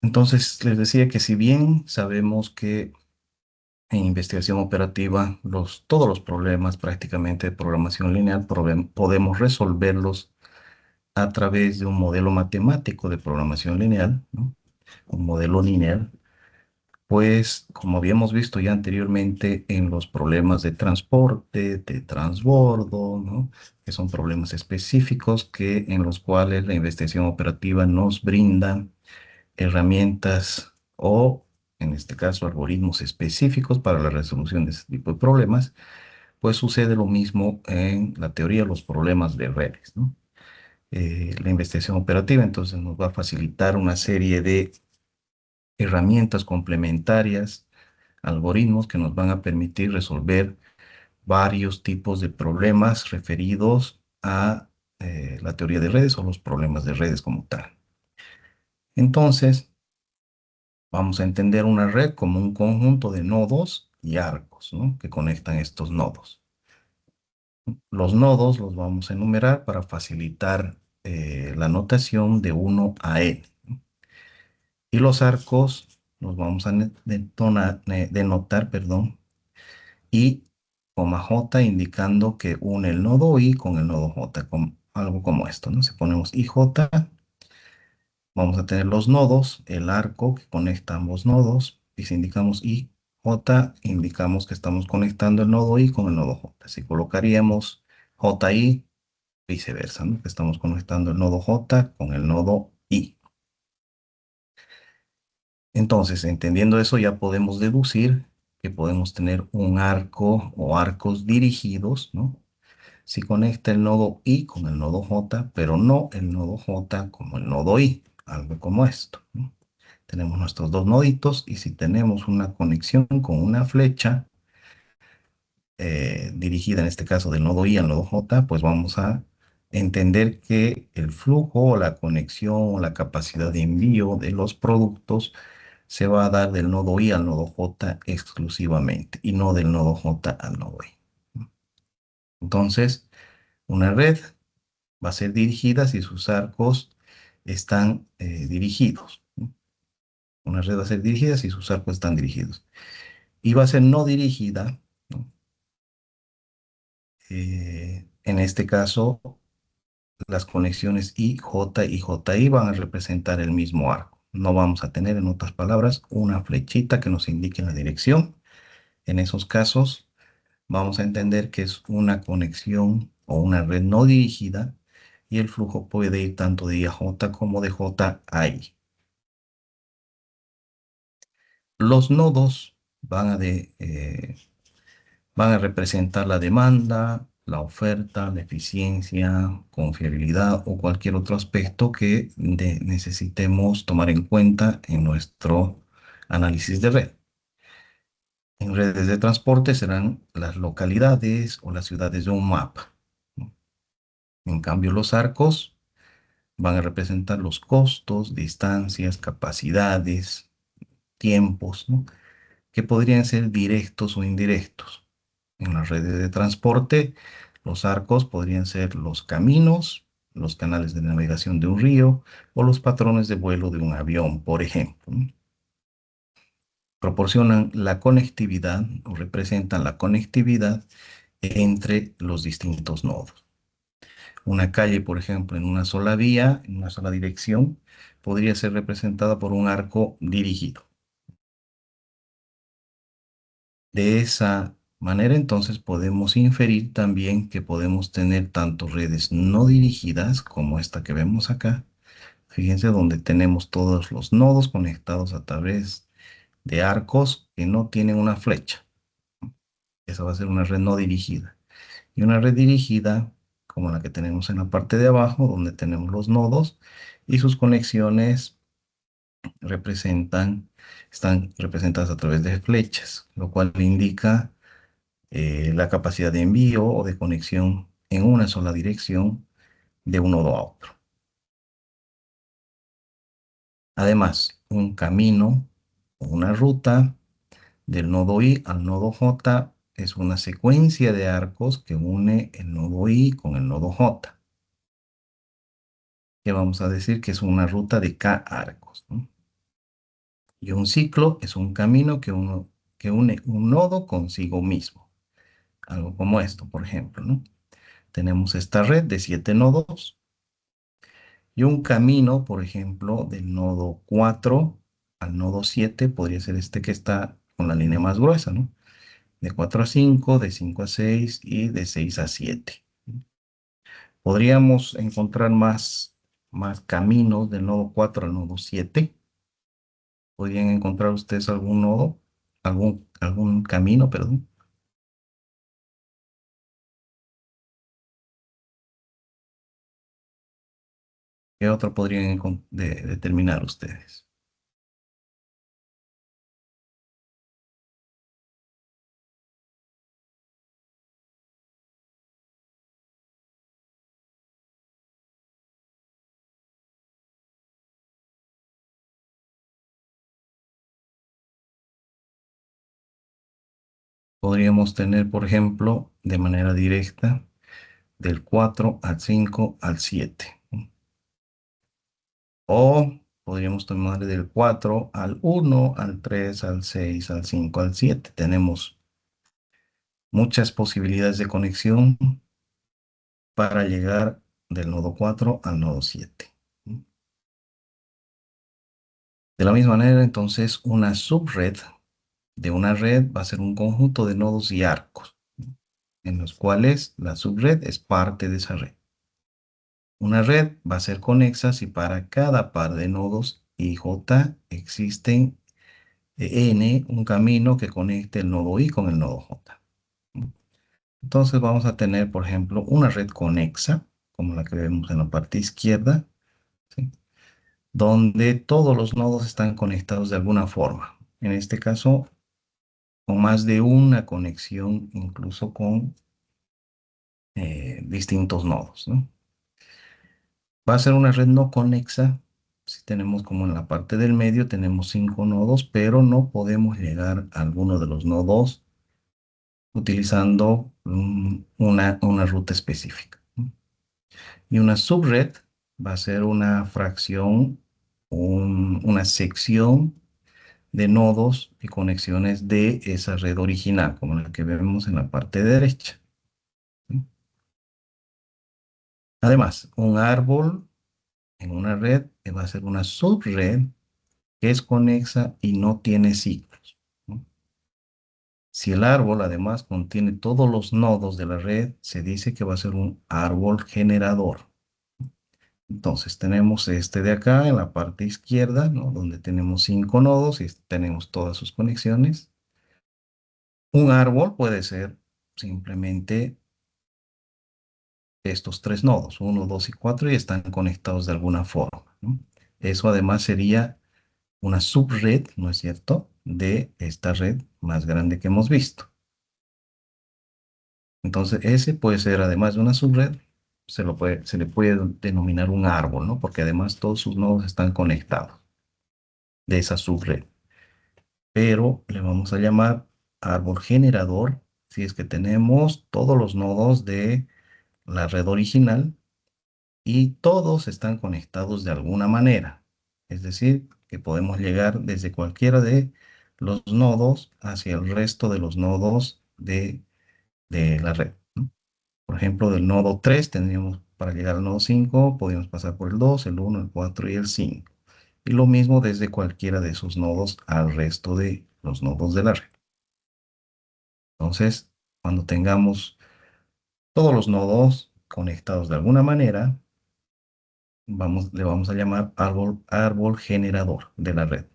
Entonces, les decía que si bien sabemos que en investigación operativa todos los problemas prácticamente de programación lineal podemos resolverlos a través de un modelo matemático de programación lineal, ¿no? Un modelo lineal, pues como habíamos visto ya anteriormente en los problemas de transporte, de transbordo, ¿no? Que son problemas específicos en los cuales la investigación operativa nos brinda herramientas o, en este caso, algoritmos específicos para la resolución de este tipo de problemas, pues sucede lo mismo en la teoría de los problemas de redes, ¿no? La investigación operativa entonces nos va a facilitar una serie de herramientas complementarias, algoritmos que nos van a permitir resolver varios tipos de problemas referidos a la teoría de redes o los problemas de redes como tal. Entonces, vamos a entender una red como un conjunto de nodos y arcos, ¿no? Que conectan estos nodos. Los nodos los vamos a enumerar para facilitar la notación de 1 a n. Y los arcos los vamos a denotar, perdón, I, J, indicando que une el nodo I con el nodo J, algo como esto, ¿no? Si ponemos IJ, vamos a tener los nodos, el arco que conecta ambos nodos, y si indicamos IJ, indicamos que estamos conectando el nodo I con el nodo J. Si colocaríamos JI, viceversa, ¿no? Que estamos conectando el nodo J con el nodo I. Entonces, entendiendo eso, ya podemos deducir que podemos tener un arco o arcos dirigidos, ¿no? Si conecta el nodo I con el nodo J, pero no el nodo J como el nodo I, algo como esto, ¿no? Tenemos nuestros dos noditos y si tenemos una conexión con una flecha dirigida, en este caso del nodo I al nodo J, pues vamos a entender que el flujo o la conexión o la capacidad de envío de los productos se va a dar del nodo I al nodo J exclusivamente y no del nodo J al nodo I. Entonces, una red va a ser dirigida si sus arcos están dirigidos, ¿no? Una red va a ser dirigida si sus arcos están dirigidos. Y va a ser no dirigida, ¿no? En este caso, las conexiones IJ y JI van a representar el mismo arco. No vamos a tener, en otras palabras, una flechita que nos indique la dirección. En esos casos, vamos a entender que es una conexión o una red no dirigida y el flujo puede ir tanto de I a J como de J a I. Los nodos van a representar la demanda, la oferta, la eficiencia, confiabilidad o cualquier otro aspecto que necesitemos tomar en cuenta en nuestro análisis de red. En redes de transporte serán las localidades o las ciudades de un mapa, ¿no? En cambio, los arcos van a representar los costos, distancias, capacidades, tiempos, ¿no? Que podrían ser directos o indirectos. En las redes de transporte, los arcos podrían ser los caminos, los canales de navegación de un río o los patrones de vuelo de un avión, por ejemplo, ¿no? Proporcionan la conectividad o representan la conectividad entre los distintos nodos. Una calle, por ejemplo, en una sola vía, en una sola dirección, podría ser representada por un arco dirigido. De esa manera, entonces, podemos inferir también que podemos tener tanto redes no dirigidas como esta que vemos acá. Fíjense donde tenemos todos los nodos conectados a través de arcos que no tienen una flecha. Esa va a ser una red no dirigida. Y una red dirigida, como la que tenemos en la parte de abajo, donde tenemos los nodos y sus conexiones están representadas a través de flechas, lo cual indica la capacidad de envío o de conexión en una sola dirección de un nodo a otro. Además, un camino o una ruta del nodo I al nodo J es una secuencia de arcos que une el nodo I con el nodo J, que vamos a decir que es una ruta de K arcos, ¿no? Y un ciclo es un camino que une un nodo consigo mismo. Algo como esto, por ejemplo, ¿no? Tenemos esta red de 7 nodos y un camino, por ejemplo, del nodo 4 al nodo 7 podría ser este que está con la línea más gruesa, ¿no? De 4 a 5, de 5 a 6 y de 6 a 7. Podríamos encontrar más caminos del nodo 4 al nodo 7. ¿Podrían encontrar ustedes algún nodo, algún camino, perdón? ¿Qué otro podrían determinar ustedes? Podríamos tener, por ejemplo, de manera directa, del 4 al 5 al 7. O podríamos tomar del 4 al 1, al 3, al 6, al 5, al 7. Tenemos muchas posibilidades de conexión para llegar del nodo 4 al nodo 7. De la misma manera, entonces, una subred de una red va a ser un conjunto de nodos y arcos, en los cuales la subred es parte de esa red. Una red va a ser conexa si para cada par de nodos I, J existen N, un camino que conecte el nodo I con el nodo J. Entonces vamos a tener, por ejemplo, una red conexa, como la que vemos en la parte izquierda, ¿sí? Donde todos los nodos están conectados de alguna forma. En este caso, con más de una conexión, incluso con distintos nodos, ¿no? Va a ser una red no conexa si tenemos como en la parte del medio tenemos 5 nodos, pero no podemos llegar a alguno de los nodos utilizando una ruta específica, ¿no? Y una subred va a ser una fracción, una sección de nodos y conexiones de esa red original, como la que vemos en la parte derecha, ¿sí? Además, un árbol en una red va a ser una subred que es conexa y no tiene ciclos, ¿no? Si el árbol además contiene todos los nodos de la red, se dice que va a ser un árbol generador. Entonces tenemos este de acá en la parte izquierda, ¿no? Donde tenemos 5 nodos y tenemos todas sus conexiones. Un árbol puede ser simplemente estos 3 nodos, uno, 2 y 4, y están conectados de alguna forma, ¿no? Eso además sería una subred, ¿no es cierto?, de esta red más grande que hemos visto. Entonces, ese puede ser, además de una subred, se le puede denominar un árbol, ¿no? Porque además todos sus nodos están conectados de esa subred. Pero le vamos a llamar árbol generador si es que tenemos todos los nodos de la red original y todos están conectados de alguna manera. Es decir, que podemos llegar desde cualquiera de los nodos hacia el resto de los nodos de la red, ¿no? Por ejemplo, del nodo 3 tendríamos para llegar al nodo 5, podríamos pasar por el 2, el 1, el 4 y el 5. Y lo mismo desde cualquiera de esos nodos al resto de los nodos de la red. Entonces, cuando tengamos todos los nodos conectados de alguna manera, le vamos a llamar árbol generador de la red.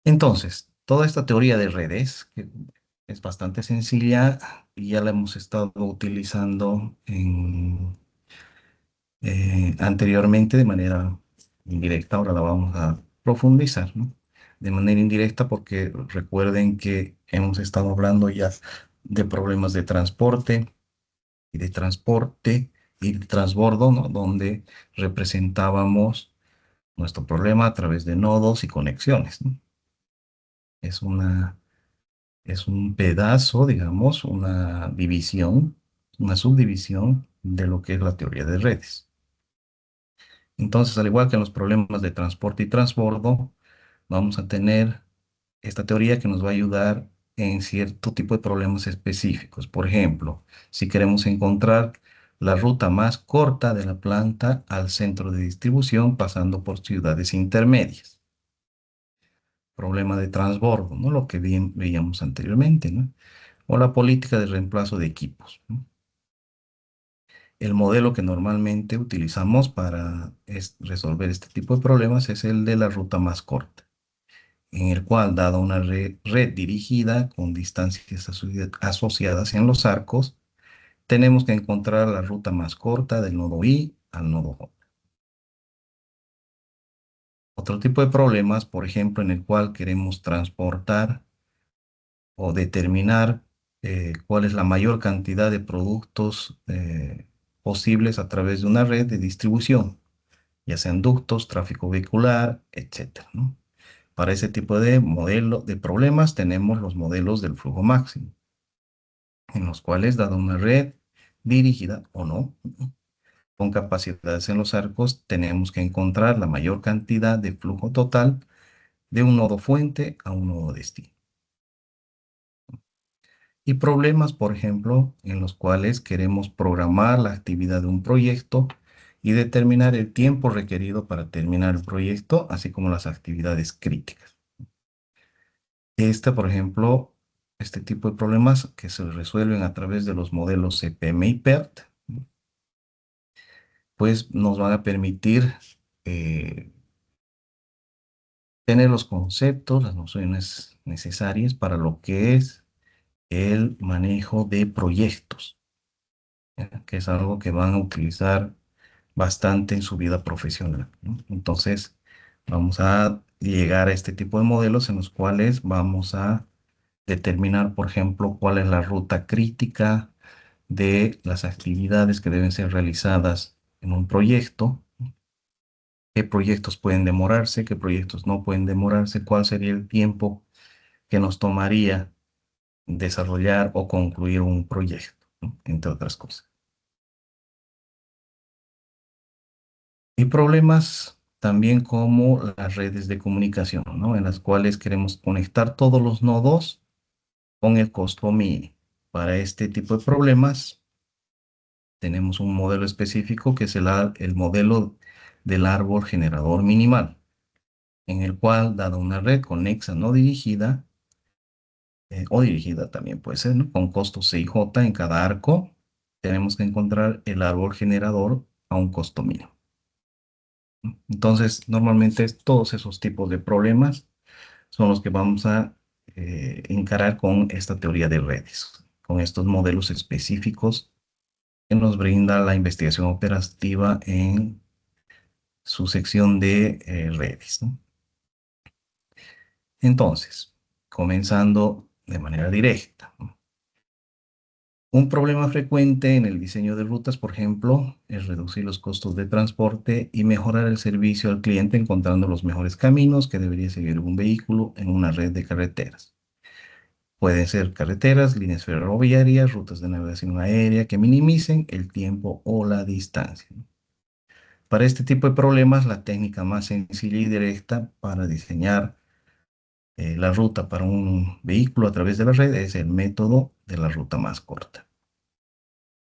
Entonces, toda esta teoría de redes, que es bastante sencilla y ya la hemos estado utilizando anteriormente de manera indirecta, ahora la vamos a profundizar, ¿no? De manera indirecta porque recuerden que hemos estado hablando ya de problemas de transporte y de transbordo, ¿no? Donde representábamos nuestro problema a través de nodos y conexiones, ¿no? Es es un pedazo, digamos, una subdivisión de lo que es la teoría de redes. Entonces, al igual que en los problemas de transporte y transbordo, vamos a tener esta teoría que nos va a ayudar en cierto tipo de problemas específicos. Por ejemplo, si queremos encontrar la ruta más corta de la planta al centro de distribución pasando por ciudades intermedias. Problema de transbordo, ¿no? Lo que bien veíamos anteriormente, ¿no? O la política de reemplazo de equipos, ¿no? El modelo que normalmente utilizamos para resolver este tipo de problemas es el de la ruta más corta, en el cual, dada una red dirigida con distancias asociadas en los arcos, tenemos que encontrar la ruta más corta del nodo I al nodo J. Otro tipo de problemas, por ejemplo, en el cual queremos transportar o determinar cuál es la mayor cantidad de productos posibles a través de una red de distribución, ya sean ductos, tráfico vehicular, etcétera, ¿no? Para ese tipo de modelo de problemas tenemos los modelos del flujo máximo, en los cuales, dada una red dirigida o no, con capacidades en los arcos, tenemos que encontrar la mayor cantidad de flujo total de un nodo fuente a un nodo destino. Y problemas, por ejemplo, en los cuales queremos programar la actividad de un proyecto y determinar el tiempo requerido para terminar el proyecto, así como las actividades críticas. Por ejemplo, este tipo de problemas que se resuelven a través de los modelos CPM y PERT, pues nos van a permitir eh, tener los conceptos, las nociones necesarias para lo que es el manejo de proyectos, ¿ya? Que es algo que van a utilizar bastante en su vida profesional, ¿no? Entonces, vamos a llegar a este tipo de modelos en los cuales vamos a determinar, por ejemplo, cuál es la ruta crítica de las actividades que deben ser realizadas en un proyecto, qué proyectos pueden demorarse, qué proyectos no pueden demorarse, cuál sería el tiempo que nos tomaría desarrollar o concluir un proyecto, ¿no? Entre otras cosas. Y problemas también como las redes de comunicación, ¿no? En las cuales queremos conectar todos los nodos con el costo mínimo. Para este tipo de problemas tenemos un modelo específico que es el modelo del árbol generador minimal, en el cual, dada una red conexa no dirigida, o dirigida también puede ser, ¿no? Con costo C y J en cada arco, tenemos que encontrar el árbol generador a un costo mínimo, ¿no? Entonces, normalmente todos esos tipos de problemas son los que vamos a encarar con esta teoría de redes, con estos modelos específicos que nos brinda la investigación operativa en su sección de redes, ¿no? Entonces, comenzando de manera directa, ¿no? Un problema frecuente en el diseño de rutas, por ejemplo, es reducir los costos de transporte y mejorar el servicio al cliente encontrando los mejores caminos que debería seguir un vehículo en una red de carreteras. Pueden ser carreteras, líneas ferroviarias, rutas de navegación aérea que minimicen el tiempo o la distancia. Para este tipo de problemas, la técnica más sencilla y directa para diseñar la ruta para un vehículo a través de la red es el método de la ruta más corta,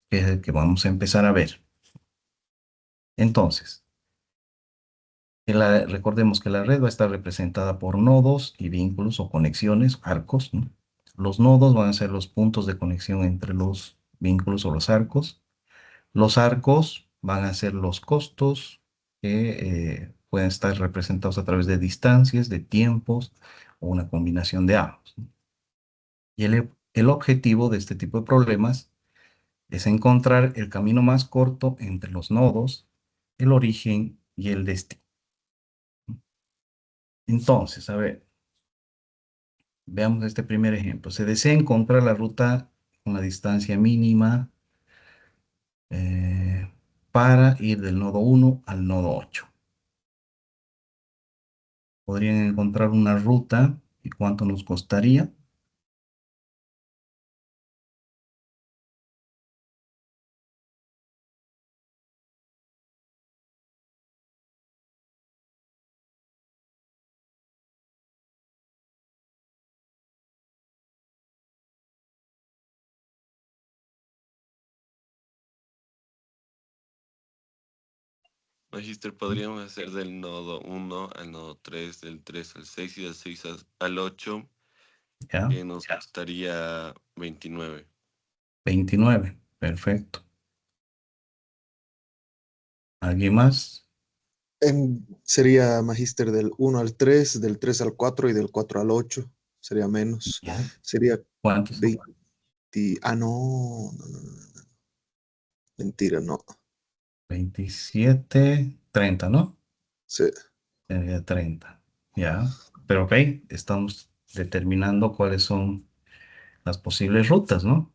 que es el que vamos a empezar a ver. Entonces, recordemos que la red va a estar representada por nodos y vínculos o conexiones, arcos, ¿no? Los nodos van a ser los puntos de conexión entre los vínculos o los arcos. Los arcos van a ser los costos que pueden estar representados a través de distancias, de tiempos o una combinación de ambos, ¿no? Y el objetivo de este tipo de problemas es encontrar el camino más corto entre los nodos, el origen y el destino. Entonces, a ver, veamos este primer ejemplo. Se desea encontrar la ruta con la distancia mínima eh, para ir del nodo 1 al nodo 8. Podrían encontrar una ruta y cuánto nos costaría. Magister, podríamos hacer del nodo 1 al nodo 3, del 3 al 6 y del 6 al 8, ¿Ya? que nos costaría 29. 29. Perfecto. ¿Alguien más? Sería magíster del 1 al 3, del 3 al 4 y del 4 al 8. Sería menos. ¿Ya? Sería ¿Cuántos? 20. Ah, no, no, no, no. Mentira, no. 27, 30, ¿no? Sí. 30. ¿Ya? Pero ok, estamos determinando cuáles son las posibles rutas, ¿no?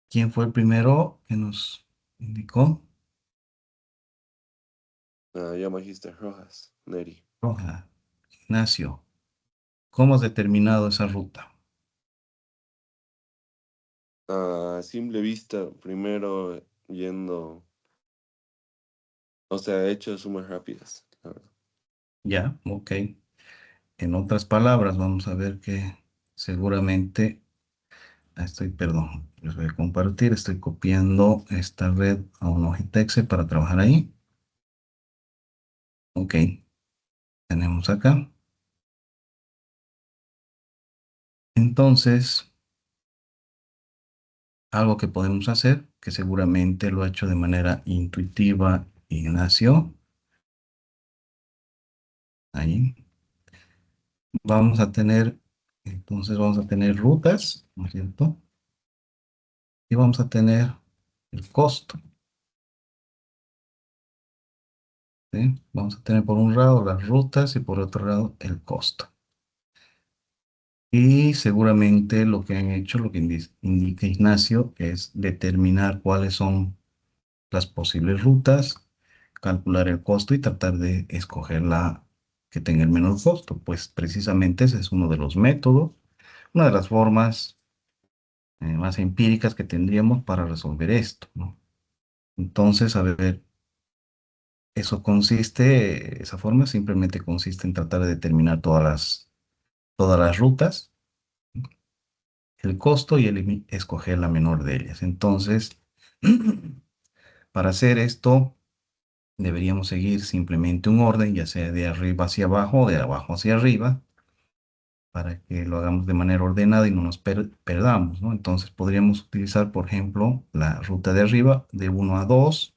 ¿Quién fue el primero que nos indicó? Ah, ya, Magister Rojas, Neri. Roja. Ignacio. ¿Cómo has determinado esa ruta? A simple vista, primero yendo, o sea, he hecho sumas rápidas, la verdad. Ya, ok. En otras palabras, vamos a ver que seguramente, perdón, les voy a compartir, estoy copiando esta red a un hojita Excel para trabajar ahí. Ok, tenemos acá. Entonces, algo que podemos hacer, que seguramente lo ha hecho de manera intuitiva Ignacio, ahí, vamos a tener, entonces vamos a tener rutas, ¿no es cierto? Y vamos a tener el costo, ¿sí? Vamos a tener por un lado las rutas y por otro lado el costo. Y seguramente lo que han hecho, lo que indica Ignacio, es determinar cuáles son las posibles rutas, calcular el costo y tratar de escoger la que tenga el menor costo. Pues precisamente ese es uno de los métodos, una de las formas más empíricas que tendríamos para resolver esto, ¿no? Entonces, a ver, esa forma simplemente consiste en tratar de determinar todas las rutas, el costo y escoger la menor de ellas. Entonces, para hacer esto, deberíamos seguir simplemente un orden, ya sea de arriba hacia abajo o de abajo hacia arriba, para que lo hagamos de manera ordenada y no nos perdamos, ¿no? Entonces podríamos utilizar, por ejemplo, la ruta de arriba de 1 a 2,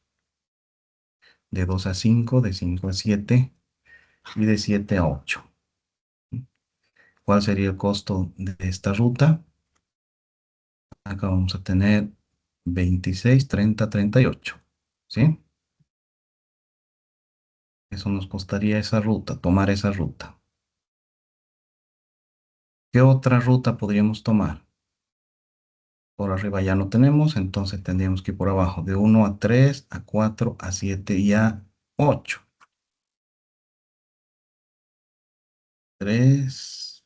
de 2 a 5, de 5 a 7 y de 7 a 8. ¿Cuál sería el costo de esta ruta? Acá vamos a tener 26, 30, 38, ¿sí? Eso nos costaría esa ruta, tomar esa ruta. ¿Qué otra ruta podríamos tomar? Por arriba ya no tenemos, entonces tendríamos que ir por abajo de 1 a 3, a 4, a 7 y a 8. 3,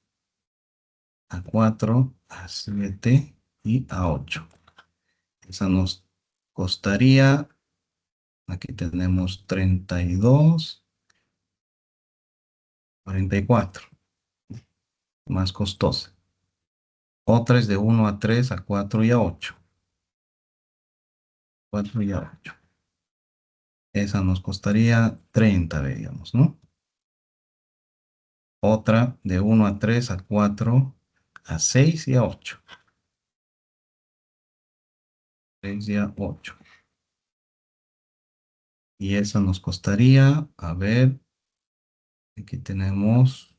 a 4, a 7 y a 8. Esa nos costaría, aquí tenemos 32, 44, más costosa. Otra es de 1 a 3, a 4 y a 8. 4 y a 8. Esa nos costaría 30, digamos, ¿no? Otra de 1 a 3, a 4, a 6 y a 8. 6 y a 8. Y esa nos costaría, a ver, aquí tenemos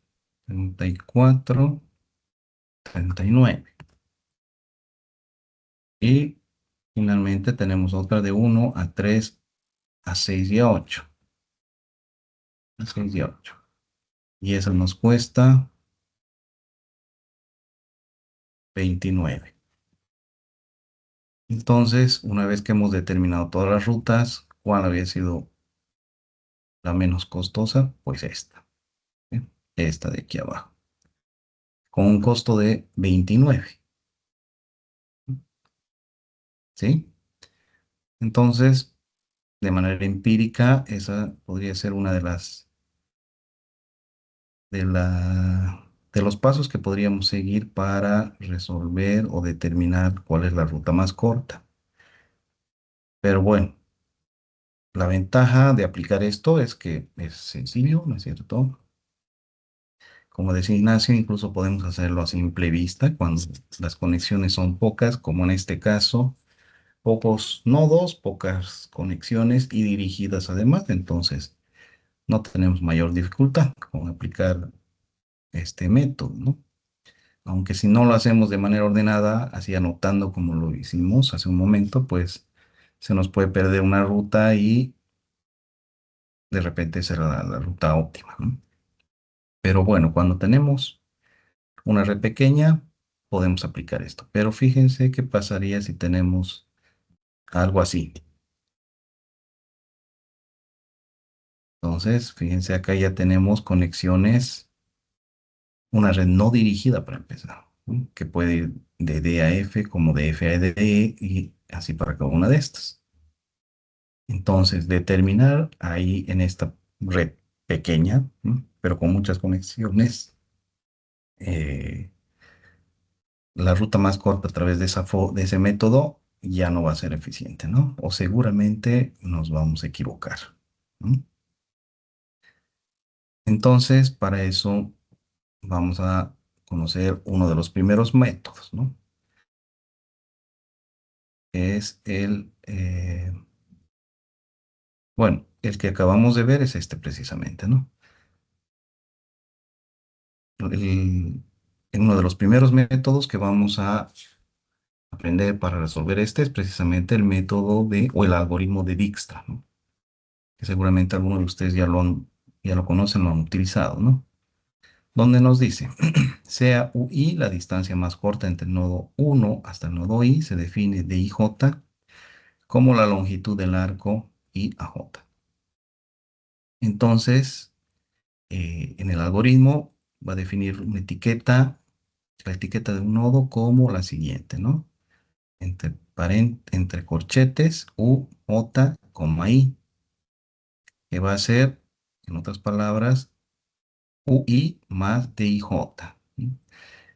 34, 39. Y finalmente tenemos otra de 1 a 3, a 6 y a 8. A 6 y a 8. Y esa nos cuesta 29. Entonces, una vez que hemos determinado todas las rutas, ¿cuál había sido la menos costosa? Pues esta, ¿sí? Esta de aquí abajo, con un costo de 29, ¿sí? Entonces, de manera empírica, esa podría ser una de los pasos que podríamos seguir para resolver o determinar cuál es la ruta más corta. Pero bueno, La ventaja de aplicar esto es que es sencillo, ¿no es cierto? Como decía Ignacio, incluso podemos hacerlo a simple vista cuando las conexiones son pocas, como en este caso, pocos nodos, pocas conexiones y dirigidas además, entonces no tenemos mayor dificultad con aplicar este método, ¿no? Aunque si no lo hacemos de manera ordenada, así anotando como lo hicimos hace un momento, pues se nos puede perder una ruta y de repente será la ruta óptima, ¿no? Pero bueno, cuando tenemos una red pequeña, podemos aplicar esto. Pero fíjense qué pasaría si tenemos algo así. Entonces, fíjense acá ya tenemos conexiones, una red no dirigida para empezar, ¿no? Que puede ir de D a F como de F a D y así para cada una de estas. Entonces, determinar ahí en esta red pequeña, ¿no? Pero con muchas conexiones, eh, la ruta más corta a través de, de ese método ya no va a ser eficiente, ¿no? O seguramente nos vamos a equivocar, ¿no? Entonces, para eso vamos a conocer uno de los primeros métodos, ¿no? Es bueno, el que acabamos de ver es este precisamente, ¿no? Uno de los primeros métodos que vamos a aprender para resolver este es precisamente el método o el algoritmo de Dijkstra, ¿no? Que seguramente algunos de ustedes ya lo conocen, lo han utilizado, ¿no? Donde nos dice, sea UI la distancia más corta entre el nodo 1 hasta el nodo I, se define de IJ como la longitud del arco IAJ. Entonces, en el algoritmo va a definir una etiqueta, la etiqueta de un nodo como la siguiente, ¿no? Entre corchetes U, J, coma I, que va a ser, en otras palabras, UI más DIJ, ¿sí?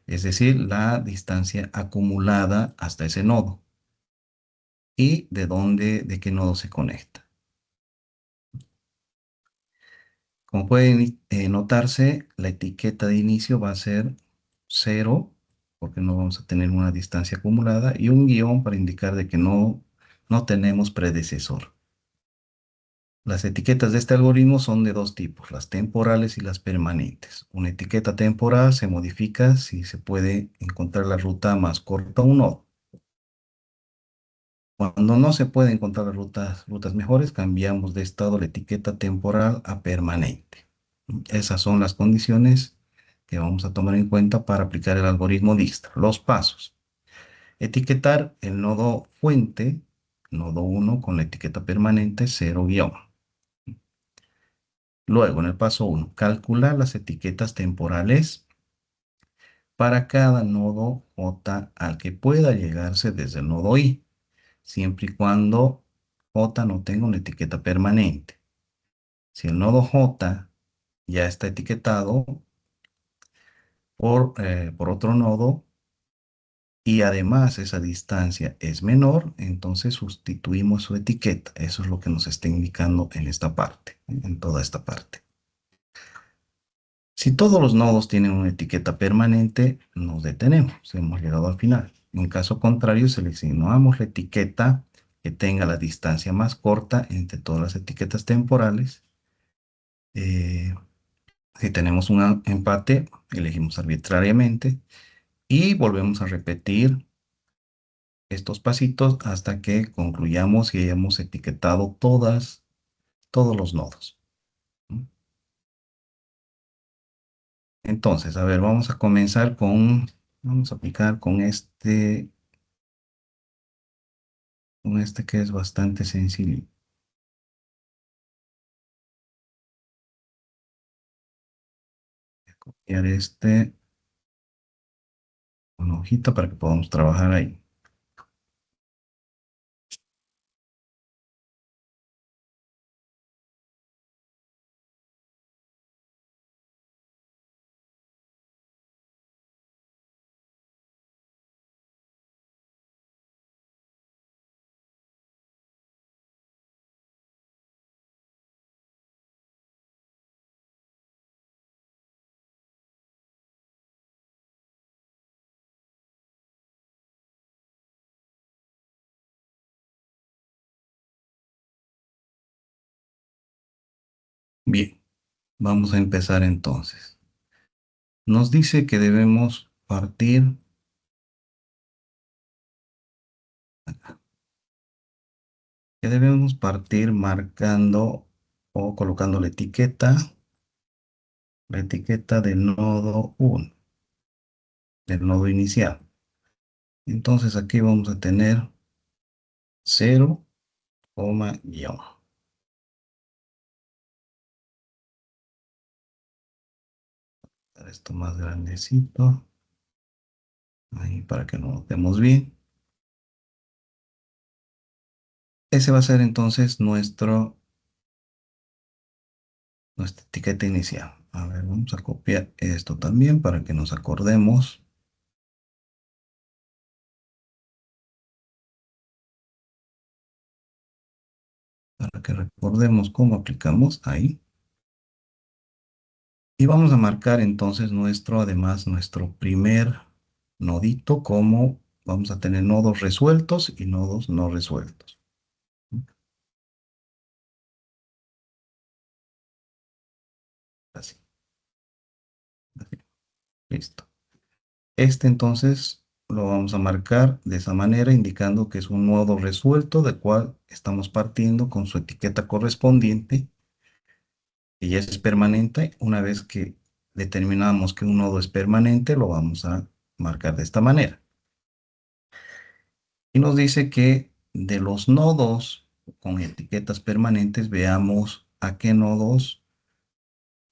Es decir, la distancia acumulada hasta ese nodo y de qué nodo se conecta. Como pueden notarse, la etiqueta de inicio va a ser 0, porque no vamos a tener una distancia acumulada, y un guión para indicar de que no tenemos predecesor. Las etiquetas de este algoritmo son de dos tipos, las temporales y las permanentes. Una etiqueta temporal se modifica si se puede encontrar la ruta más corta o no. Cuando no se puede encontrar las rutas mejores, cambiamos de estado la etiqueta temporal a permanente. Esas son las condiciones que vamos a tomar en cuenta para aplicar el algoritmo Dijkstra. Los pasos. Etiquetar el nodo fuente, nodo 1, con la etiqueta permanente 0 guión. Luego, en el paso 1, calcular las etiquetas temporales para cada nodo J al que pueda llegarse desde el nodo I, siempre y cuando J no tenga una etiqueta permanente. Si el nodo J ya está etiquetado por otro nodo y además esa distancia es menor, entonces sustituimos su etiqueta. Eso es lo que nos está indicando en esta parte, en toda esta parte. Si todos los nodos tienen una etiqueta permanente, nos detenemos, hemos llegado al final. En caso contrario, seleccionamos la etiqueta que tenga la distancia más corta entre todas las etiquetas temporales. Eh, si tenemos un empate, elegimos arbitrariamente y volvemos a repetir estos pasitos hasta que concluyamos y hayamos etiquetado todos los nodos, ¿no? Entonces, a ver, vamos a comenzar vamos a aplicar con este que es bastante sencillo. Voy a copiar una hojita para que podamos trabajar ahí. Bien, vamos a empezar entonces. Nos dice que debemos partir, marcando o colocando la etiqueta del nodo 1, del nodo inicial. Entonces aquí vamos a tener 0, guión. Esto más grandecito, ahí para que lo notemos bien. Ese va a ser entonces nuestra etiqueta inicial. A ver, vamos a copiar esto también para que nos acordemos, para que recordemos cómo aplicamos ahí. Y vamos a marcar entonces además nuestro primer nodito, como vamos a tener nodos resueltos y nodos no resueltos. Así, así. Listo. Este entonces lo vamos a marcar de esa manera, indicando que es un nodo resuelto del cual estamos partiendo con su etiqueta correspondiente, y ya es permanente. Una vez que determinamos que un nodo es permanente, lo vamos a marcar de esta manera. Y nos dice que de los nodos con etiquetas permanentes, veamos a qué nodos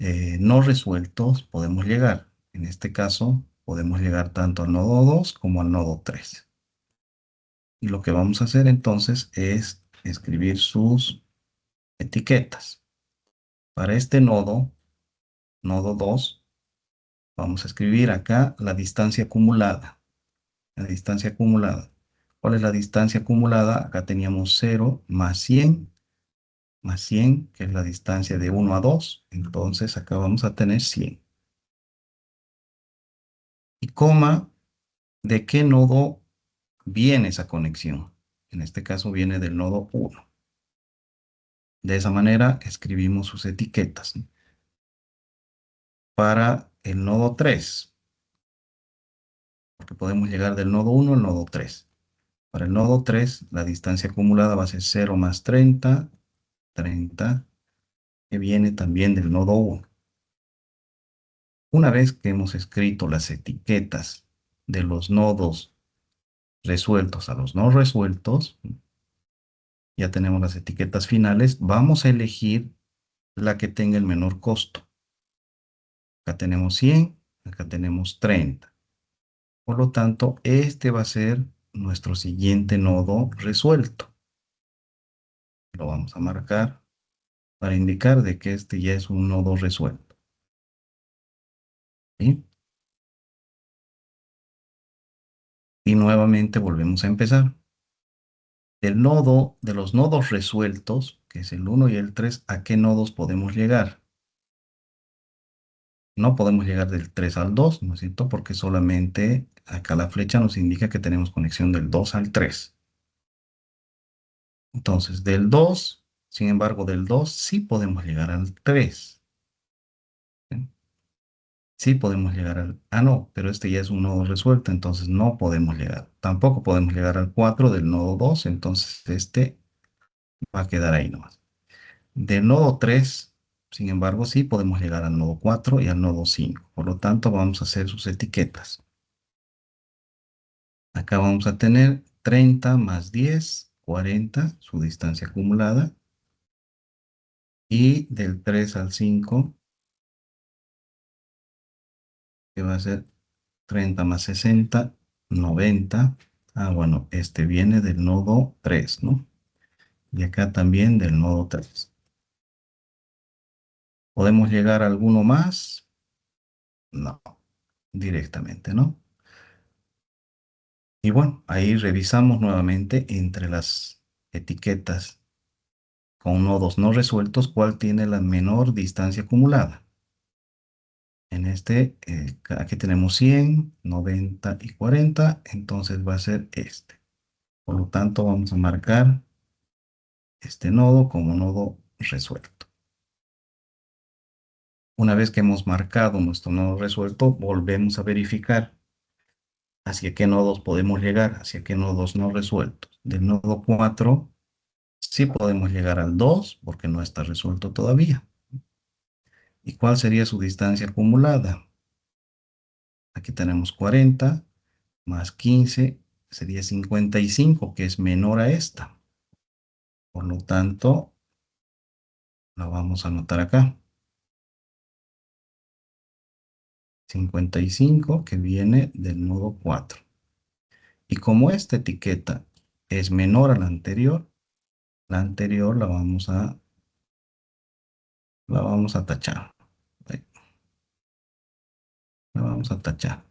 no resueltos podemos llegar. En este caso, podemos llegar tanto al nodo 2 como al nodo 3. Y lo que vamos a hacer entonces es escribir sus etiquetas. Para este nodo 2, vamos a escribir acá la distancia acumulada. La distancia acumulada. ¿Cuál es la distancia acumulada? Acá teníamos 0 más 100, que es la distancia de 1 a 2. Entonces acá vamos a tener 100. Y coma, ¿de qué nodo viene esa conexión? En este caso viene del nodo 1. De esa manera escribimos sus etiquetas. Para el nodo 3, porque podemos llegar del nodo 1 al nodo 3. Para el nodo 3, la distancia acumulada va a ser 0 más 30, 30, que viene también del nodo 1. Una vez que hemos escrito las etiquetas de los nodos resueltos a los no resueltos, ya tenemos las etiquetas finales, vamos a elegir la que tenga el menor costo. Acá tenemos 100, acá tenemos 30. Por lo tanto, este va a ser nuestro siguiente nodo resuelto. Lo vamos a marcar para indicar de que este ya es un nodo resuelto. ¿Sí? Y nuevamente volvemos a empezar. De los nodos resueltos, que es el 1 y el 3, ¿a qué nodos podemos llegar? No podemos llegar del 3 al 2, ¿no es cierto? Porque solamente acá la flecha nos indica que tenemos conexión del 2 al 3. Entonces, del 2, sin embargo, del 2 sí podemos llegar al 3. ¿Sí? Sí podemos llegar al... Ah, no, pero este ya es un nodo resuelto, entonces no podemos llegar. Tampoco podemos llegar al 4 del nodo 2, entonces este va a quedar ahí nomás. Del nodo 3, sin embargo, sí podemos llegar al nodo 4 y al nodo 5. Por lo tanto, vamos a hacer sus etiquetas. Acá vamos a tener 30 más 10, 40, su distancia acumulada. Y del 3 al 5, que va a ser 30 más 60, 90. Ah, bueno, este viene del nodo 3, ¿no? Y acá también del nodo 3. ¿Podemos llegar a alguno más? No, directamente, ¿no? Y bueno, ahí revisamos nuevamente entre las etiquetas con nodos no resueltos cuál tiene la menor distancia acumulada. En aquí tenemos 100, 90 y 40, entonces va a ser este. Por lo tanto, vamos a marcar este nodo como nodo resuelto. Una vez que hemos marcado nuestro nodo resuelto, volvemos a verificar hacia qué nodos podemos llegar, hacia qué nodos no resueltos. Del nodo 4, sí podemos llegar al 2 porque no está resuelto todavía. ¿Y cuál sería su distancia acumulada? Aquí tenemos 40 más 15 sería 55, que es menor a esta. Por lo tanto, la vamos a anotar acá. 55 que viene del nodo 4. Y como esta etiqueta es menor a la anterior la vamos a tachar. Ahí, la vamos a tachar.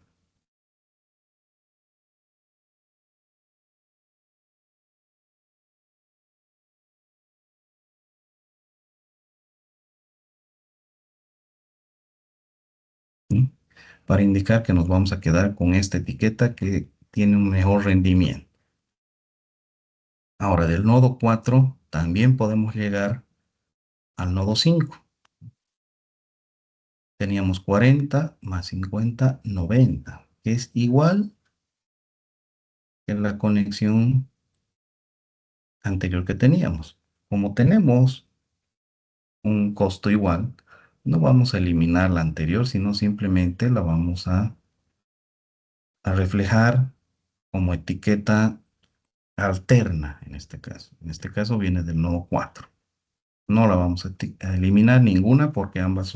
¿Sí? Para indicar que nos vamos a quedar con esta etiqueta que tiene un mejor rendimiento. Ahora, del nodo 4 también podemos llegar al nodo 5. Teníamos 40 más 50, 90, que es igual que la conexión anterior que teníamos. Como tenemos un costo igual, no vamos a eliminar la anterior, sino simplemente la vamos a reflejar como etiqueta alterna en este caso. En este caso viene del nodo 4. No la vamos a eliminar ninguna porque ambas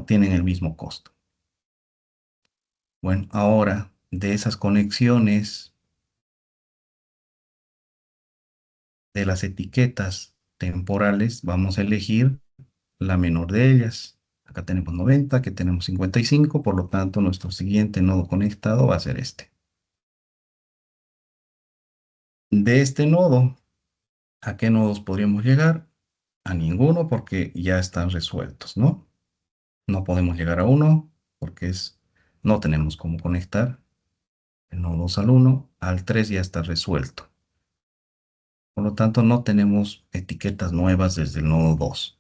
tienen el mismo costo. Bueno, ahora de esas conexiones de las etiquetas temporales, vamos a elegir la menor de ellas. Acá tenemos 90, aquí tenemos 55, por lo tanto nuestro siguiente nodo conectado va a ser este. De este nodo, ¿a qué nodos podríamos llegar? A ninguno porque ya están resueltos, ¿no? No podemos llegar a uno porque no tenemos cómo conectar. El nodo 2 al 1, al 3 ya está resuelto. Por lo tanto, no tenemos etiquetas nuevas desde el nodo 2.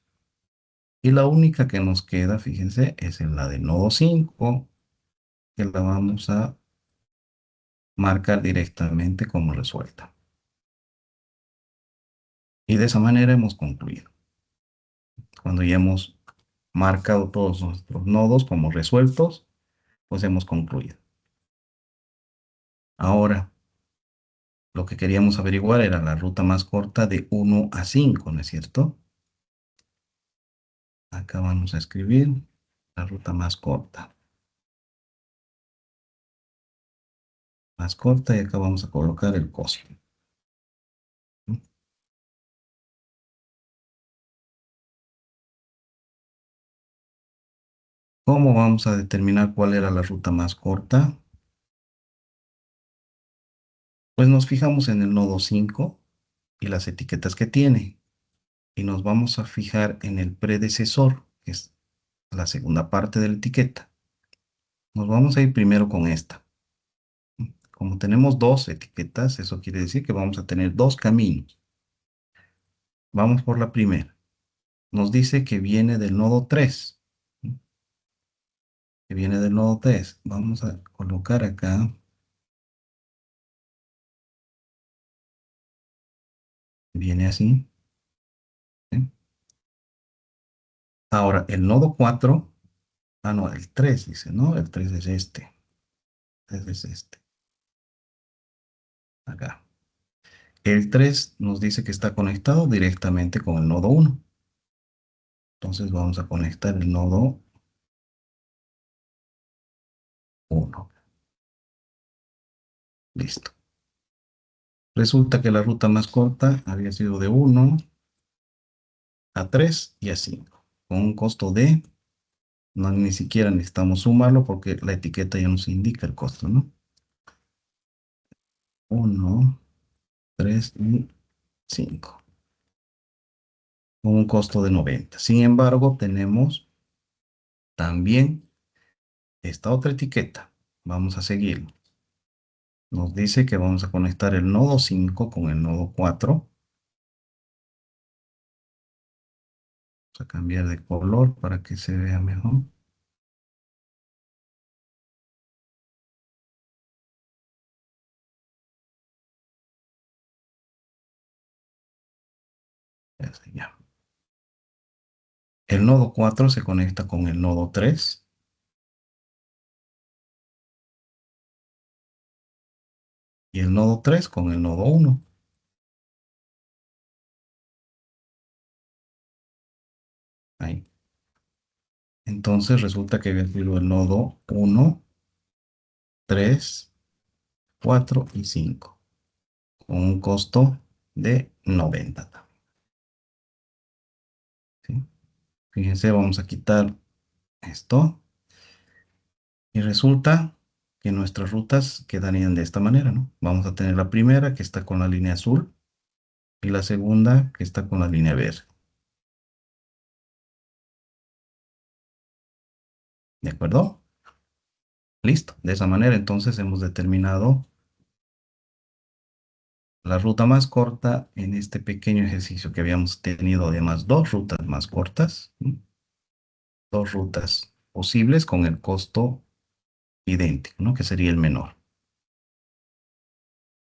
Y la única que nos queda, fíjense, es en la del nodo 5, que la vamos a marcar directamente como resuelta. Y de esa manera hemos concluido. Cuando ya hemos marcado todos nuestros nodos como resueltos, pues hemos concluido. Ahora, lo que queríamos averiguar era la ruta más corta de 1 a 5, ¿no es cierto? Acá vamos a escribir la ruta más corta. Más corta y acá vamos a colocar el costo. ¿Cómo vamos a determinar cuál era la ruta más corta? Pues nos fijamos en el nodo 5 y las etiquetas que tiene. Y nos vamos a fijar en el predecesor, que es la segunda parte de la etiqueta. Nos vamos a ir primero con esta. Como tenemos dos etiquetas, eso quiere decir que vamos a tener dos caminos. Vamos por la primera. Nos dice que viene del nodo 3. Que viene del nodo 3. Vamos a colocar acá. Viene así. ¿Sí? Ahora, el nodo 4. Ah, no, el 3 dice, ¿no? El 3 es este. El 3 es este. Acá. El 3 nos dice que está conectado directamente con el nodo 1. Entonces vamos a conectar el nodo 1. Listo. Resulta que la ruta más corta había sido de 1 a 3 y a 5. Con un costo de, no, ni siquiera necesitamos sumarlo porque la etiqueta ya nos indica el costo, ¿no? 1, 3 y 5. Con un costo de 90. Sin embargo, tenemos también esta otra etiqueta. Vamos a seguirlo. Nos dice que vamos a conectar el nodo 5 con el nodo 4. Vamos a cambiar de color para que se vea mejor. Ya. El nodo 4 se conecta con el nodo 3 y el nodo 3 con el nodo 1. Ahí. Entonces resulta que había sido el nodo 1, 3, 4 y 5, con un costo de 90 también. ¿Sí? Fíjense, vamos a quitar esto y resulta que nuestras rutas quedarían de esta manera, ¿no? Vamos a tener la primera que está con la línea azul y la segunda que está con la línea verde. ¿De acuerdo? Listo. De esa manera entonces hemos determinado la ruta más corta en este pequeño ejercicio que habíamos tenido, además dos rutas más cortas, ¿sí? Dos rutas posibles con el costo idéntico, ¿no? Que sería el menor.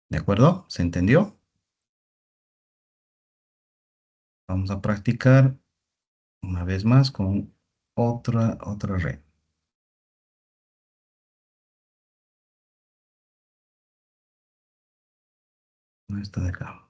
¿De acuerdo? ¿Se entendió? Vamos a practicar una vez más con otra red. Esta de acá.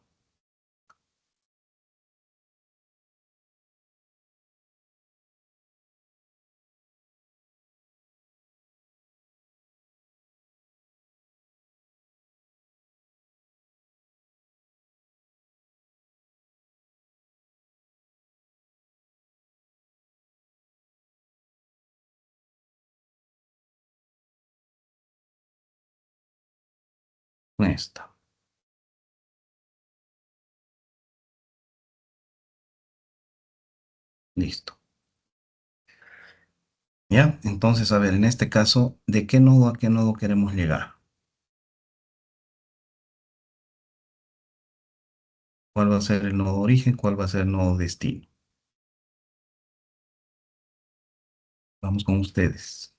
Esta. Listo. ¿Ya? Entonces, a ver, en este caso, ¿de qué nodo a qué nodo queremos llegar? ¿Cuál va a ser el nodo origen? ¿Cuál va a ser el nodo destino? Vamos con ustedes.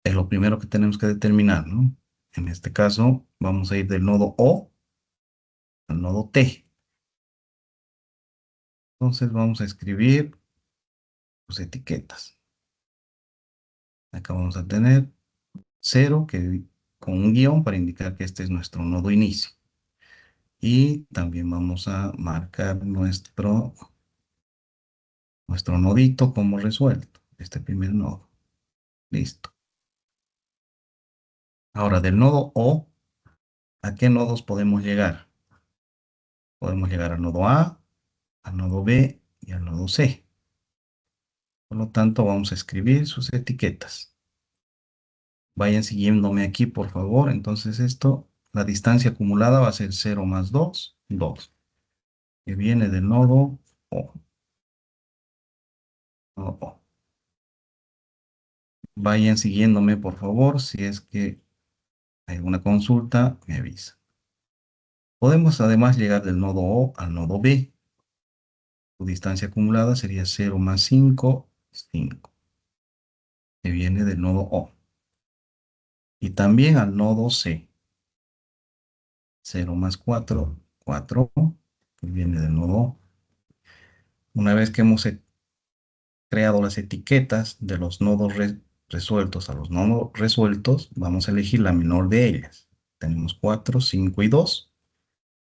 Es lo primero que tenemos que determinar, ¿no? En este caso, vamos a ir del nodo O al nodo T. Entonces, vamos a escribir sus etiquetas. Acá vamos a tener 0 con un guión para indicar que este es nuestro nodo inicio. Y también vamos a marcar nuestro nodito como resuelto, este primer nodo. Listo. Ahora, del nodo O, ¿a qué nodos podemos llegar? Podemos llegar al nodo A, al nodo B y al nodo C. Por lo tanto, vamos a escribir sus etiquetas. Vayan siguiéndome aquí, por favor. Entonces, la distancia acumulada va a ser 0 más 2, 2, que viene del nodo O. Nodo O. Vayan siguiéndome, por favor. Si es que hay alguna consulta, me avisa. Podemos además llegar del nodo O al nodo B. Su distancia acumulada sería 0 más 5, 5, que viene del nodo O. Y también al nodo C. 0 más 4, 4, que viene del nodo O. Una vez que hemos creado las etiquetas de los nodos resueltos a los no resueltos, vamos a elegir la menor de ellas. Tenemos 4, 5 y 2.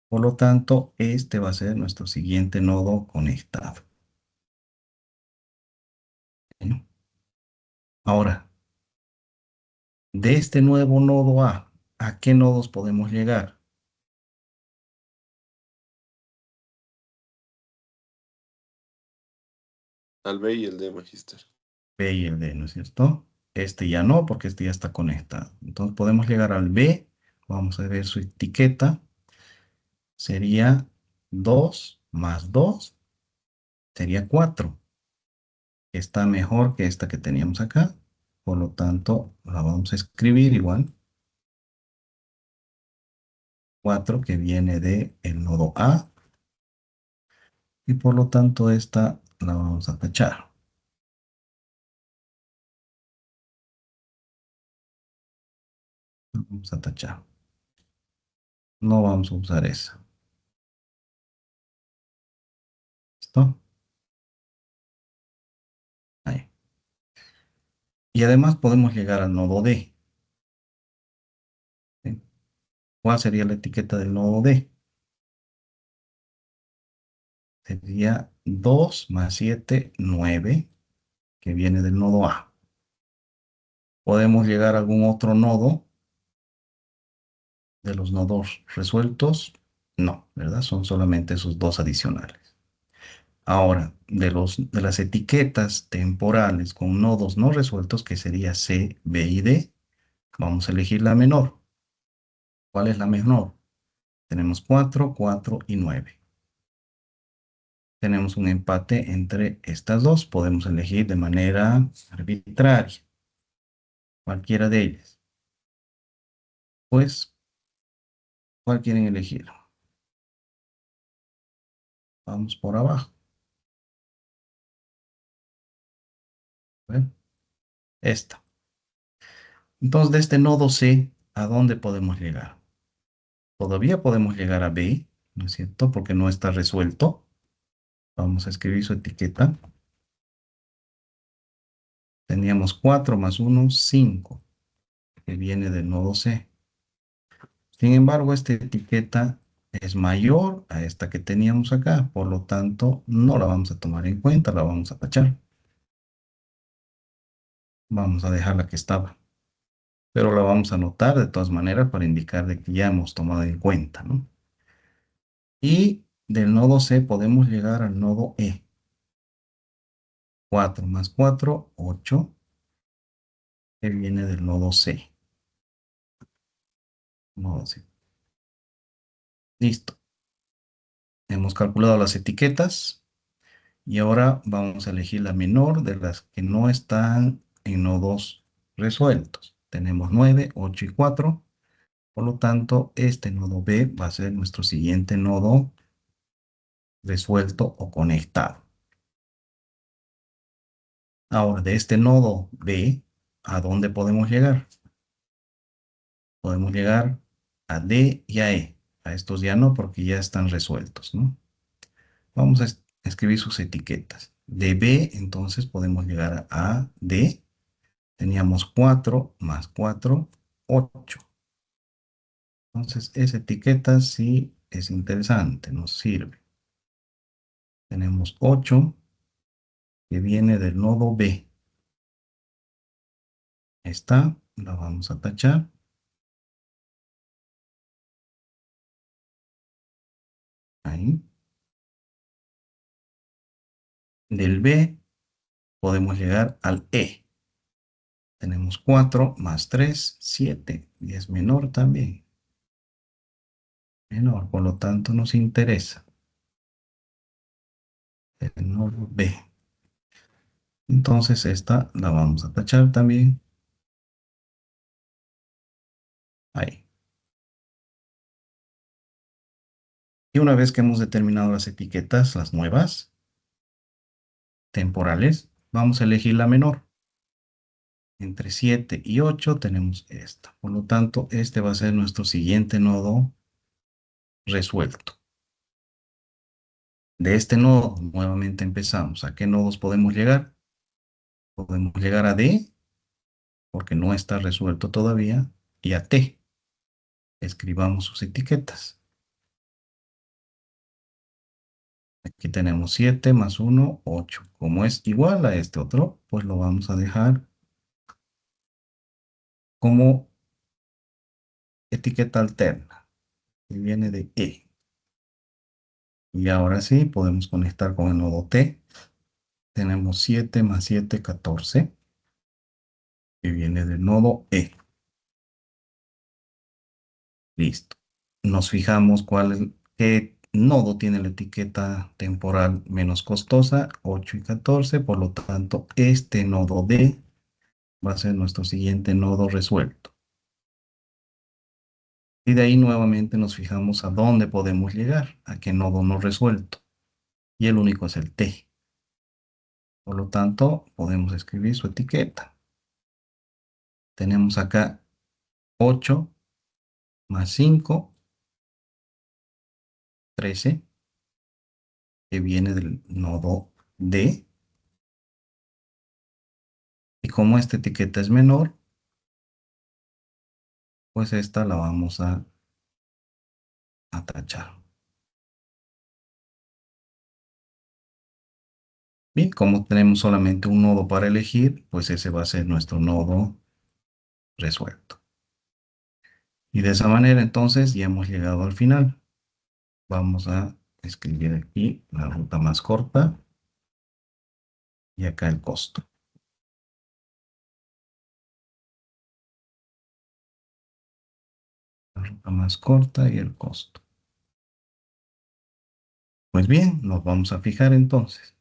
Por lo tanto, este va a ser nuestro siguiente nodo conectado. Bien. Ahora, de este nuevo nodo ¿a qué nodos podemos llegar? Al B y el D, Magister. B y el D, ¿no es cierto? Este ya no, porque este ya está conectado. Entonces podemos llegar al B. Vamos a ver su etiqueta. Sería 2 más 2. Sería 4. Está mejor que esta que teníamos acá. Por lo tanto, la vamos a escribir igual. 4 que viene de el nodo A y por lo tanto esta la vamos a tachar. La vamos a tachar. No vamos a usar esa. ¿Listo? Ahí. Y además podemos llegar al nodo D. ¿Sí? ¿Cuál sería la etiqueta del nodo D? Sería 2 más 7, 9, que viene del nodo A. ¿Podemos llegar a algún otro nodo de los nodos resueltos? No, ¿verdad? Son solamente esos dos adicionales. Ahora, de las etiquetas temporales con nodos no resueltos, que sería C, B y D, vamos a elegir la menor. ¿Cuál es la menor? Tenemos 4, 4 y 9. Tenemos un empate entre estas dos. Podemos elegir de manera arbitraria cualquiera de ellas. Pues, ¿cuál quieren elegir? Vamos por abajo. ¿Ven? Esta. Entonces, de este nodo C, ¿a dónde podemos llegar? Todavía podemos llegar a B, ¿no es cierto? Porque no está resuelto. Vamos a escribir su etiqueta. Teníamos 4 más 1, 5, que viene del nodo C. Sin embargo, esta etiqueta es mayor a esta que teníamos acá. Por lo tanto, no la vamos a tomar en cuenta, la vamos a tachar. Vamos a dejar la que estaba. Pero la vamos a anotar de todas maneras para indicar de que ya hemos tomado en cuenta, ¿no? Y del nodo C podemos llegar al nodo E. 4 más 4, 8, que viene del nodo C. Nodo C. Listo. Hemos calculado las etiquetas y ahora vamos a elegir la menor de las que no están en nodos resueltos. Tenemos 9, 8 y 4. Por lo tanto, este nodo B va a ser nuestro siguiente nodo resuelto o conectado. Ahora, de este nodo B, ¿a dónde podemos llegar? Podemos llegar a D y a E. A estos ya no, porque ya están resueltos, ¿no? Vamos a escribir sus etiquetas. De B, entonces, podemos llegar a D. Teníamos 4 más 4, 8. Entonces, esa etiqueta sí es interesante, nos sirve. Tenemos 8, que viene del nodo B. Esta la vamos a tachar. Ahí. Del B podemos llegar al E. Tenemos 4 más 3, 7. Y es menor también. Menor, por lo tanto nos interesa el nodo B. Entonces esta la vamos a tachar también. Ahí. Y una vez que hemos determinado las etiquetas, las nuevas, temporales, vamos a elegir la menor. Entre 7 y 8 tenemos esta. Por lo tanto, este va a ser nuestro siguiente nodo resuelto. De este nodo, nuevamente empezamos. ¿A qué nodos podemos llegar? Podemos llegar a D, porque no está resuelto todavía, y a T. Escribamos sus etiquetas. Aquí tenemos 7 más 1, 8. Como es igual a este otro, pues lo vamos a dejar como etiqueta alterna, que viene de E. Y ahora sí, podemos conectar con el nodo T. Tenemos 7 más 7, 14, que viene del nodo E. Listo. Nos fijamos qué nodo tiene la etiqueta temporal menos costosa, 8 y 14. Por lo tanto, este nodo D va a ser nuestro siguiente nodo resuelto. Y de ahí nuevamente nos fijamos a dónde podemos llegar, a qué nodo no resuelto. Y el único es el T. Por lo tanto, podemos escribir su etiqueta. Tenemos acá 8 más 5, 13, que viene del nodo D. Y como esta etiqueta es menor, pues esta la vamos a tachar. Bien, como tenemos solamente un nodo para elegir, pues ese va a ser nuestro nodo resuelto. Y de esa manera entonces ya hemos llegado al final. Vamos a escribir aquí la ruta más corta y acá el costo. La ruta más corta y el costo. Pues bien, nos vamos a fijar entonces.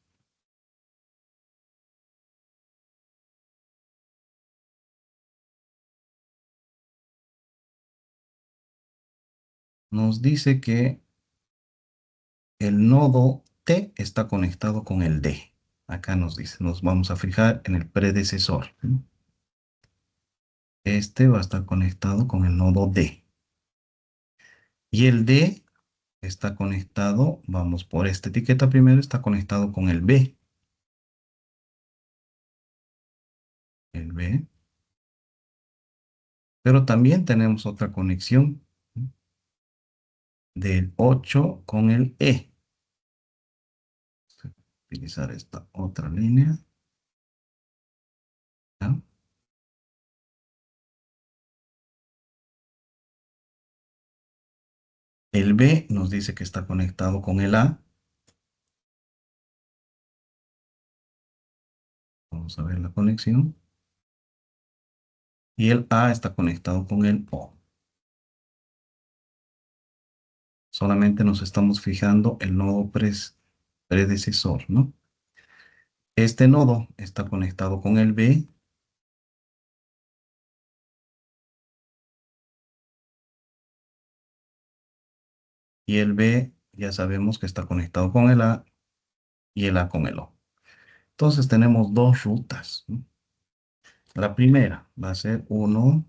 Nos dice que el nodo T está conectado con el D. Acá nos dice, nos vamos a fijar en el predecesor. Este va a estar conectado con el nodo D. Y el D está conectado, vamos por esta etiqueta primero, está conectado con el B. El B. Pero también tenemos otra conexión del 8 con el E. Voy a utilizar esta otra línea. ¿Ya? El B nos dice que está conectado con el A. Vamos a ver la conexión. Y el A está conectado con el O. Solamente nos estamos fijando el nodo predecesor, ¿no? Este nodo está conectado con el B. Y el B ya sabemos que está conectado con el A y el A con el O. Entonces tenemos dos rutas, ¿no? La primera va a ser O,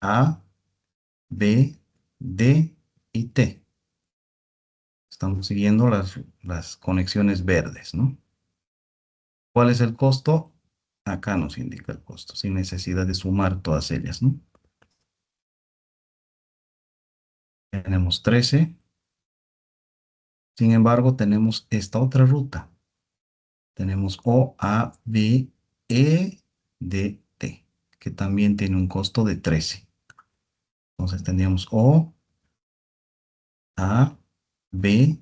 A, B, D y T. Estamos siguiendo las conexiones verdes, ¿no? ¿Cuál es el costo? Acá nos indica el costo, sin necesidad de sumar todas ellas, ¿no? Tenemos 13. Sin embargo, tenemos esta otra ruta. Tenemos O, A, B, E, D, T, que también tiene un costo de 13. Entonces tendríamos O, A, B,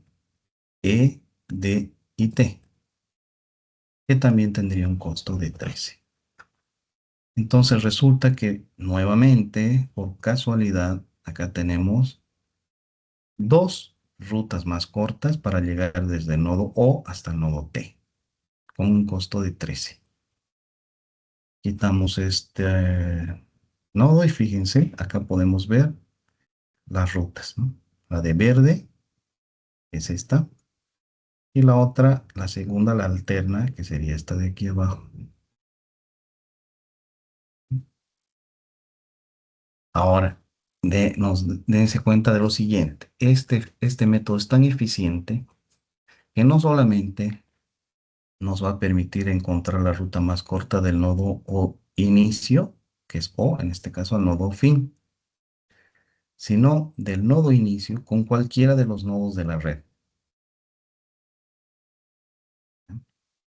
E, D y T, que también tendría un costo de 13. Entonces resulta que nuevamente, por casualidad, acá tenemos dos rutas más cortas para llegar desde el nodo O hasta el nodo T, con un costo de 13. Quitamos este nodo y fíjense, acá podemos ver las rutas, ¿no? La de verde es esta, y la otra, la segunda, la alterna, que sería esta de aquí abajo. Ahora, dense cuenta de lo siguiente. Este método es tan eficiente que no solamente nos va a permitir encontrar la ruta más corta del nodo o inicio, que es O, en este caso al nodo fin, sino del nodo inicio con cualquiera de los nodos de la red.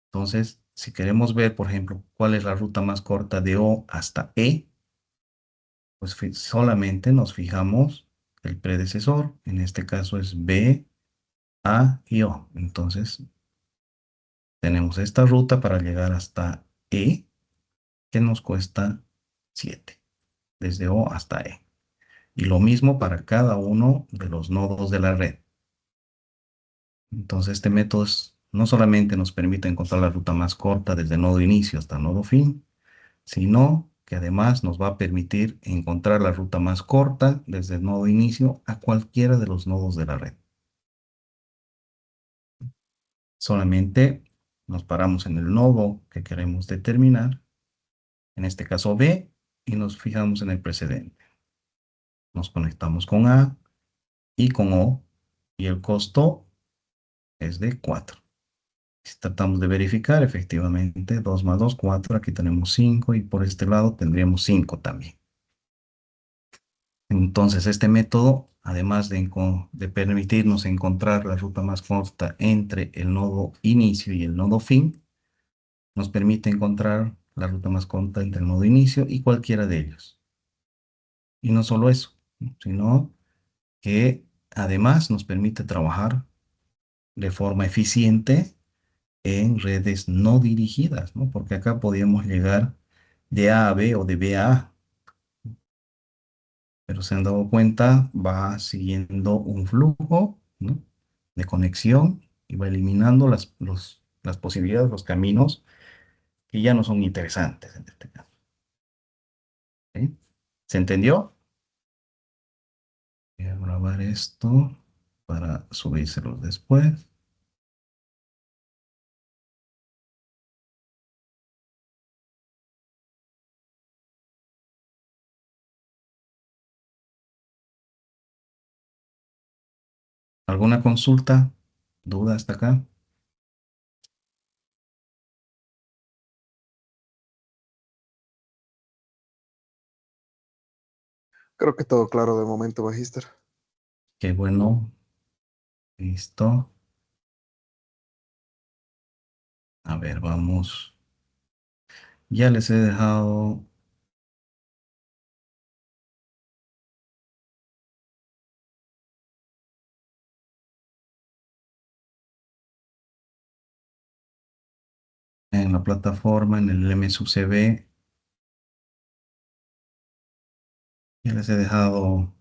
Entonces, si queremos ver, por ejemplo, cuál es la ruta más corta de O hasta E, pues solamente nos fijamos el predecesor, en este caso es B, A y O. Entonces, tenemos esta ruta para llegar hasta E, que nos cuesta 7, desde O hasta E. Y lo mismo para cada uno de los nodos de la red. Entonces, este método no solamente nos permite encontrar la ruta más corta desde el nodo inicio hasta el nodo fin, sino que además nos va a permitir encontrar la ruta más corta desde el nodo inicio a cualquiera de los nodos de la red. Solamente nos paramos en el nodo que queremos determinar, en este caso B, y nos fijamos en el precedente. Nos conectamos con A y con O, y el costo es de 4. Si tratamos de verificar, efectivamente, 2 más 2, 4. Aquí tenemos 5 y por este lado tendríamos 5 también. Entonces, este método, además de permitirnos encontrar la ruta más corta entre el nodo inicio y el nodo fin, nos permite encontrar la ruta más corta entre el nodo inicio y cualquiera de ellos. Y no solo eso, sino que además nos permite trabajar de forma eficiente en redes no dirigidas, ¿no? Porque acá podíamos llegar de A a B o de B a A, pero se han dado cuenta, va siguiendo un flujo, ¿no?, de conexión y va eliminando las posibilidades, los caminos que ya no son interesantes en este caso. ¿Sí? ¿Se entendió? Voy a grabar esto para subírselos después. ¿Alguna consulta? ¿Duda hasta acá? Creo que todo claro de momento, Magister. Qué bueno. Listo. A ver, vamos. Ya les he dejado en la plataforma, en el MSUCB, ya les he dejado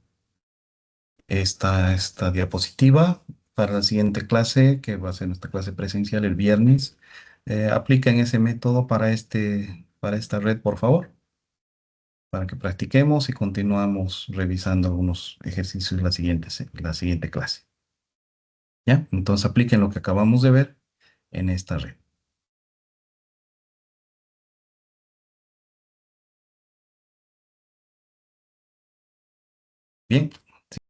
esta diapositiva para la siguiente clase, que va a ser nuestra clase presencial el viernes. Apliquen ese método para esta red, por favor, para que practiquemos y continuamos revisando algunos ejercicios la siguiente clase. ¿Ya? Entonces apliquen lo que acabamos de ver en esta red. Bien.